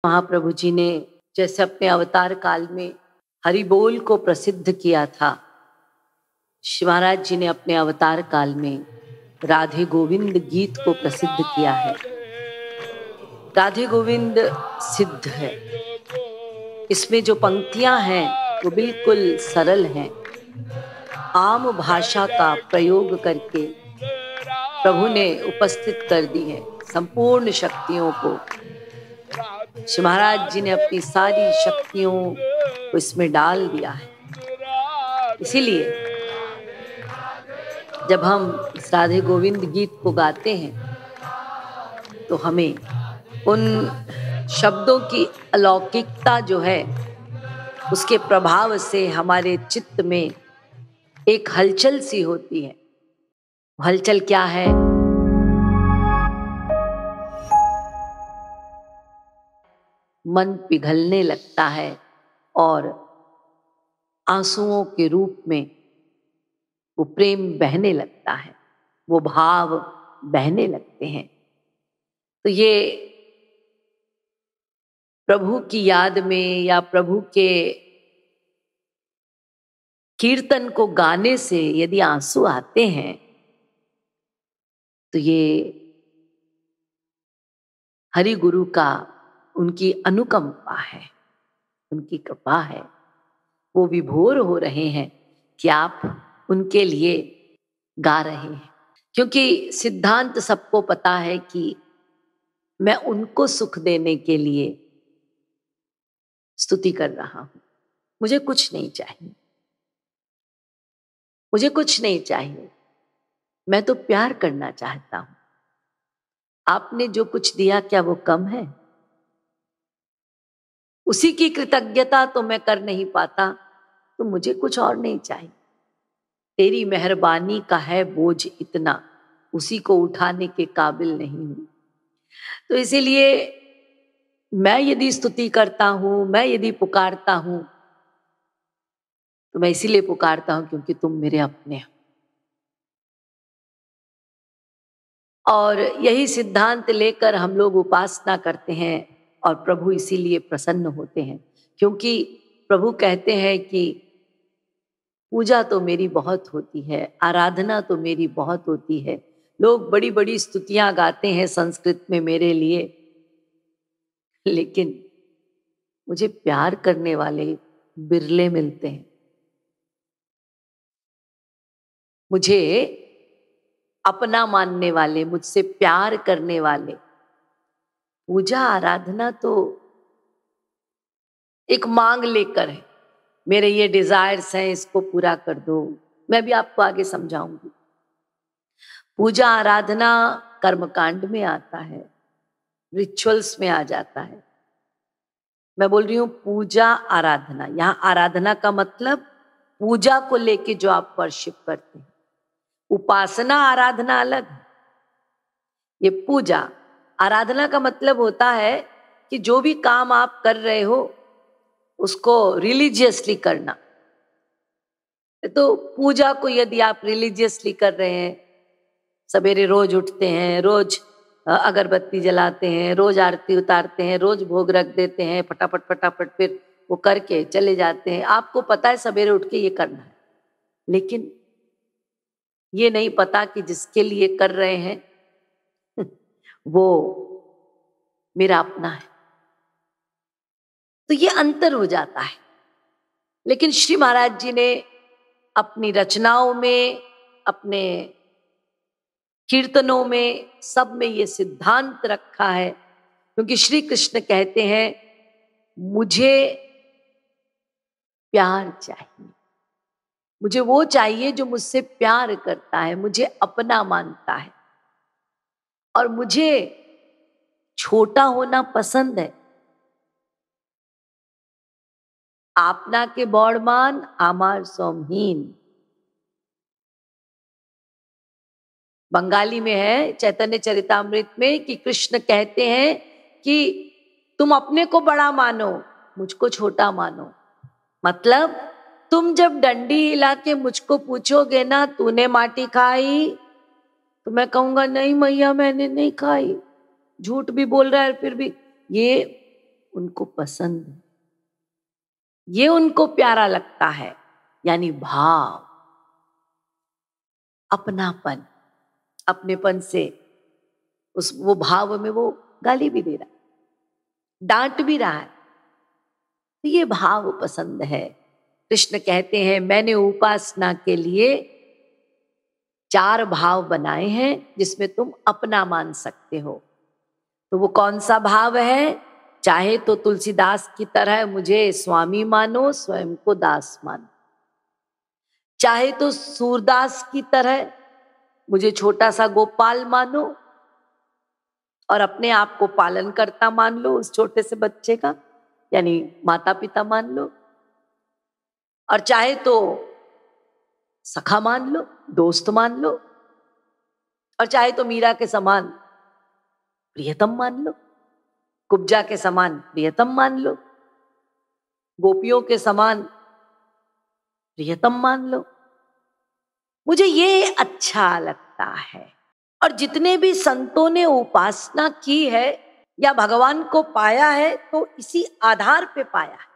महाप्रभु जी ने जैसे अपने अवतार काल में हरि बोल को प्रसिद्ध किया था, शिव महाराज जी ने अपने अवतार काल में राधे गोविंद गीत को प्रसिद्ध किया है। राधे गोविंद सिद्ध है। इसमें जो पंक्तियां हैं वो बिल्कुल सरल हैं। आम भाषा का प्रयोग करके प्रभु ने उपस्थित कर दी है संपूर्ण शक्तियों को। शिव महाराज जी ने अपनी सारी शक्तियों को इसमें डाल दिया है। इसीलिए जब हम इस राधे गोविंद गीत को गाते हैं तो हमें उन शब्दों की अलौकिकता जो है उसके प्रभाव से हमारे चित्त में एक हलचल सी होती है। हलचल क्या है? मन पिघलने लगता है और आंसुओं के रूप में वो प्रेम बहने लगता है, वो भाव बहने लगते हैं। तो ये प्रभु की याद में या प्रभु के कीर्तन को गाने से यदि आंसू आते हैं तो ये हरि गुरु का उनकी अनुकंपा है, उनकी कृपा है। वो विभोर हो रहे हैं कि आप उनके लिए गा रहे हैं, क्योंकि सिद्धांत सबको पता है कि मैं उनको सुख देने के लिए स्तुति कर रहा हूं। मुझे कुछ नहीं चाहिए, मुझे कुछ नहीं चाहिए, मैं तो प्यार करना चाहता हूं। आपने जो कुछ दिया क्या वो कम है? उसी की कृतज्ञता तो मैं कर नहीं पाता, तो मुझे कुछ और नहीं चाहिए। तेरी मेहरबानी का है बोझ इतना, उसी को उठाने के काबिल नहीं हूं। तो इसीलिए मैं यदि स्तुति करता हूं, मैं यदि पुकारता हूं, तो मैं इसीलिए पुकारता हूं क्योंकि तुम मेरे अपने हो। और यही सिद्धांत लेकर हम लोग उपासना करते हैं और प्रभु इसीलिए प्रसन्न होते हैं, क्योंकि प्रभु कहते हैं कि पूजा तो मेरी बहुत होती है, आराधना तो मेरी बहुत होती है। लोग बड़ी बड़ी स्तुतियां गाते हैं संस्कृत में मेरे लिए, लेकिन मुझे प्यार करने वाले बिरले मिलते हैं। मुझे अपना मानने वाले, मुझसे प्यार करने वाले, पूजा आराधना तो एक मांग लेकर है, मेरे ये डिजायर्स हैं इसको पूरा कर दो। मैं भी आपको आगे समझाऊंगी। पूजा आराधना कर्मकांड में आता है, रिचुअल्स में आ जाता है। मैं बोल रही हूं पूजा आराधना। यहां आराधना का मतलब पूजा को लेके जो आप वर्शिप करते हैं। उपासना आराधना अलग है। ये पूजा आराधना का मतलब होता है कि जो भी काम आप कर रहे हो उसको रिलीजियसली करना। तो पूजा को यदि आप रिलीजियसली कर रहे हैं, सवेरे रोज उठते हैं, रोज अगरबत्ती जलाते हैं, रोज आरती उतारते हैं, रोज भोग रख देते हैं, फटाफट फटाफट फिर वो करके चले जाते हैं। आपको पता है सवेरे उठ के ये करना है, लेकिन ये नहीं पता कि जिसके लिए कर रहे हैं वो मेरा अपना है। तो ये अंतर हो जाता है। लेकिन श्री महाराज जी ने अपनी रचनाओं में, अपने कीर्तनों में, सब में ये सिद्धांत रखा है, क्योंकि श्री कृष्ण कहते हैं मुझे प्यार चाहिए, मुझे वो चाहिए जो मुझसे प्यार करता है, मुझे अपना मानता है, और मुझे छोटा होना पसंद है। आपना के बड़मान आमार सोमहीन, बंगाली में है चैतन्य चरितामृत में कि कृष्ण कहते हैं कि तुम अपने को बड़ा मानो, मुझको छोटा मानो। मतलब तुम जब डंडी हिला के मुझको पूछोगे ना तूने माटी खाई, तो मैं कहूंगा नहीं मैया मैंने नहीं खाई। झूठ भी बोल रहा है फिर भी। ये उनको पसंद है, ये उनको प्यारा लगता है, यानी भाव, अपनापन। अपनेपन से वो भाव में वो गाली भी दे रहा है, डांट भी रहा है, तो ये भाव पसंद है। कृष्ण कहते हैं मैंने उपासना के लिए 4 भाव बनाए हैं जिसमें तुम अपना मान सकते हो। तो वो कौन सा भाव है? चाहे तो तुलसीदास की तरह मुझे स्वामी मानो, स्वयं को दास मानो। चाहे तो सूरदास की तरह मुझे छोटा सा गोपाल मानो और अपने आप को पालन करता मान लो, उस छोटे से बच्चे का, यानी माता पिता मान लो। और चाहे तो सखा मान लो, दोस्त मान लो। और चाहे तो मीरा के समान प्रियतम मान लो, कुब्जा के समान प्रियतम मान लो, गोपियों के समान प्रियतम मान लो। मुझे ये अच्छा लगता है। और जितने भी संतों ने उपासना की है या भगवान को पाया है तो इसी आधार पे पाया है,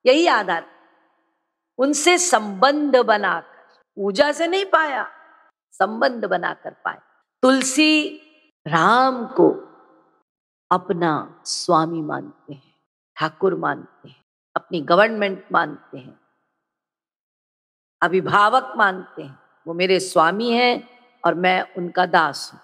यही आधार, उनसे संबंध बनाकर, पूजा से नहीं पाया, संबंध बनाकर पाया। तुलसी राम को अपना स्वामी मानते हैं, ठाकुर मानते हैं, अपनी गवर्नमेंट मानते हैं, अभिभावक मानते हैं। वो मेरे स्वामी हैं और मैं उनका दास हूं।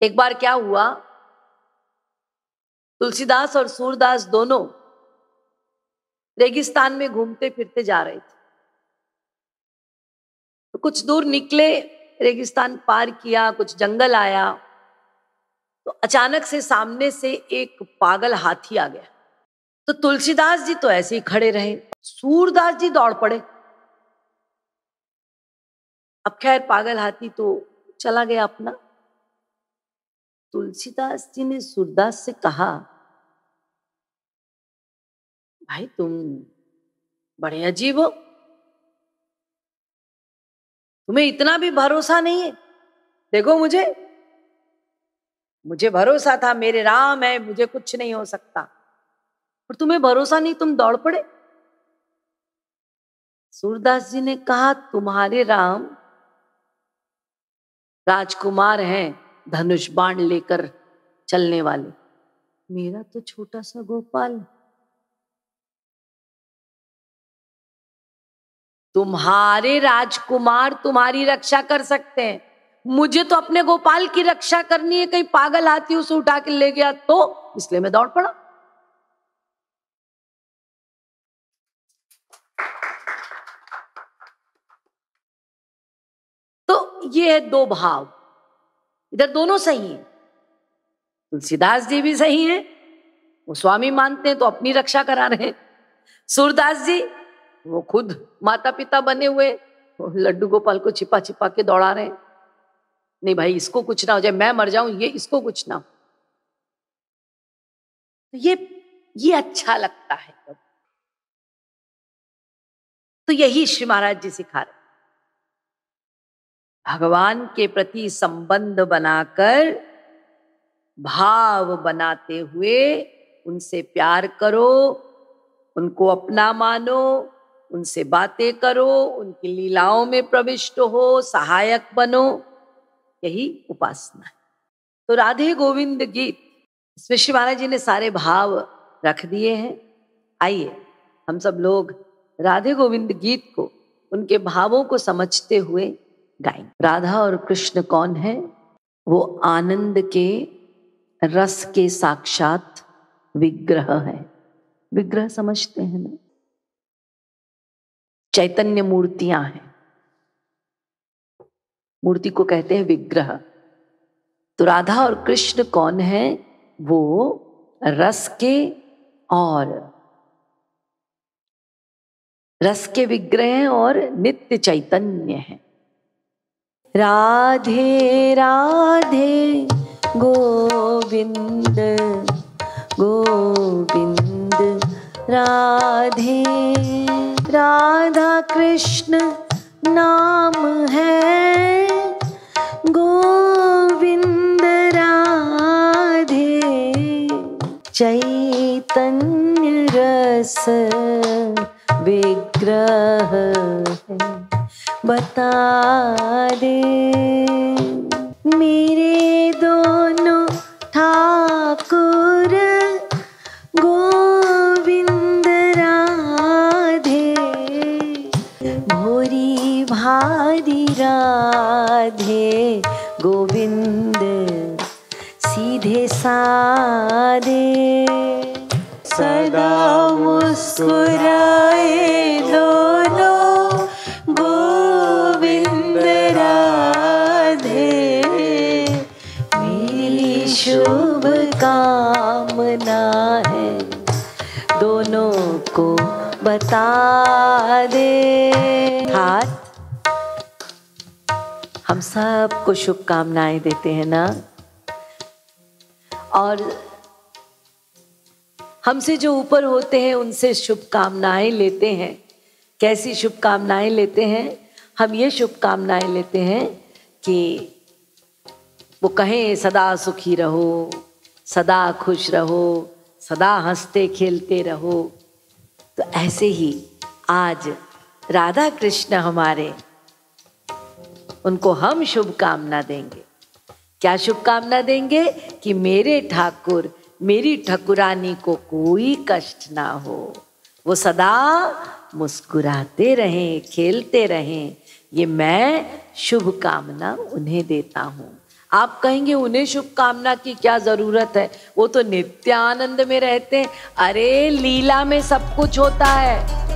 एक बार क्या हुआ, तुलसीदास और सूरदास दोनों रेगिस्तान में घूमते फिरते जा रहे थे। तो कुछ दूर निकले, रेगिस्तान पार किया, कुछ जंगल आया, तो अचानक से सामने से एक पागल हाथी आ गया। तो तुलसीदास जी तो ऐसे ही खड़े रहे, सूरदास जी दौड़ पड़े। अब खैर पागल हाथी तो चला गया अपना। तुलसीदास जी ने सूरदास से कहा, भाई तुम बड़े अजीब हो, तुम्हें इतना भी भरोसा नहीं है? देखो मुझे भरोसा था, मेरे राम है, मुझे कुछ नहीं हो सकता, और तुम्हें भरोसा नहीं, तुम दौड़ पड़े। सूरदास जी ने कहा, तुम्हारे राम राजकुमार हैं, धनुष बाण लेकर चलने वाले, मेरा तो छोटा सा गोपाल। तुम्हारे राजकुमार तुम्हारी रक्षा कर सकते हैं, मुझे तो अपने गोपाल की रक्षा करनी है। कहीं पागल हाथी उसे उठा के ले गया तो, इसलिए मैं दौड़ पड़ा। तो ये है 2 भाव, इधर दोनों सही हैं। तुलसीदास जी भी सही हैं, वो स्वामी मानते हैं तो अपनी रक्षा करा रहे हैं। सूरदास जी वो खुद माता पिता बने हुए, लड्डू गोपाल को छिपा छिपा के दौड़ा रहे हैं। नहीं भाई, इसको कुछ ना हो जाए, मैं मर जाऊं, ये इसको कुछ ना हो। तो ये अच्छा लगता है। तो यही श्री महाराज जी सिखा रहे, भगवान के प्रति संबंध बनाकर, भाव बनाते हुए उनसे प्यार करो, उनको अपना मानो, उनसे बातें करो, उनकी लीलाओं में प्रविष्ट हो, सहायक बनो, यही उपासना है। तो राधे गोविंद गीत, इसमें श्री महाराज जी ने सारे भाव रख दिए हैं। आइए हम सब लोग राधे गोविंद गीत को, उनके भावों को समझते हुए गाएं। राधा और कृष्ण कौन है? वो आनंद के रस के साक्षात विग्रह है। विग्रह समझते हैं ना, चैतन्य मूर्तियां हैं, मूर्ति को कहते हैं विग्रह। तो राधा और कृष्ण कौन है? वो रस के और रस के विग्रह हैं और नित्य चैतन्य है। राधे राधे गोविंद गोविंद राधे, राधा कृष्ण नाम है, गोविंद राधे चैतन्य रस विग्रह है, बता दे। मेरे दोनों ठाकुर गोविंद राधे, भोरी भारी राधे गोविंद सीधे साधे। सदा मुस्कुराए दोनों गोविंद राधे, मेरी शुभ कामना है दोनों को बता दे। हाथ हम सबको शुभकामनाएं देते हैं ना, और हमसे जो ऊपर होते हैं उनसे शुभकामनाएं लेते हैं। कैसी शुभकामनाएं लेते हैं? हम ये शुभकामनाएं लेते हैं कि वो कहें सदा सुखी रहो, सदा खुश रहो, सदा हंसते खेलते रहो। तो ऐसे ही आज राधा कृष्ण हमारे, उनको हम शुभकामना देंगे। क्या शुभकामना देंगे? कि मेरे ठाकुर, मेरी ठकुरानी को कोई कष्ट ना हो, वो सदा मुस्कुराते रहें, खेलते रहें। ये मैं शुभकामना उन्हें देता हूँ। आप कहेंगे उन्हें शुभकामना की क्या जरूरत है, वो तो नित्यानंद में रहते हैं। अरे लीला में सब कुछ होता है।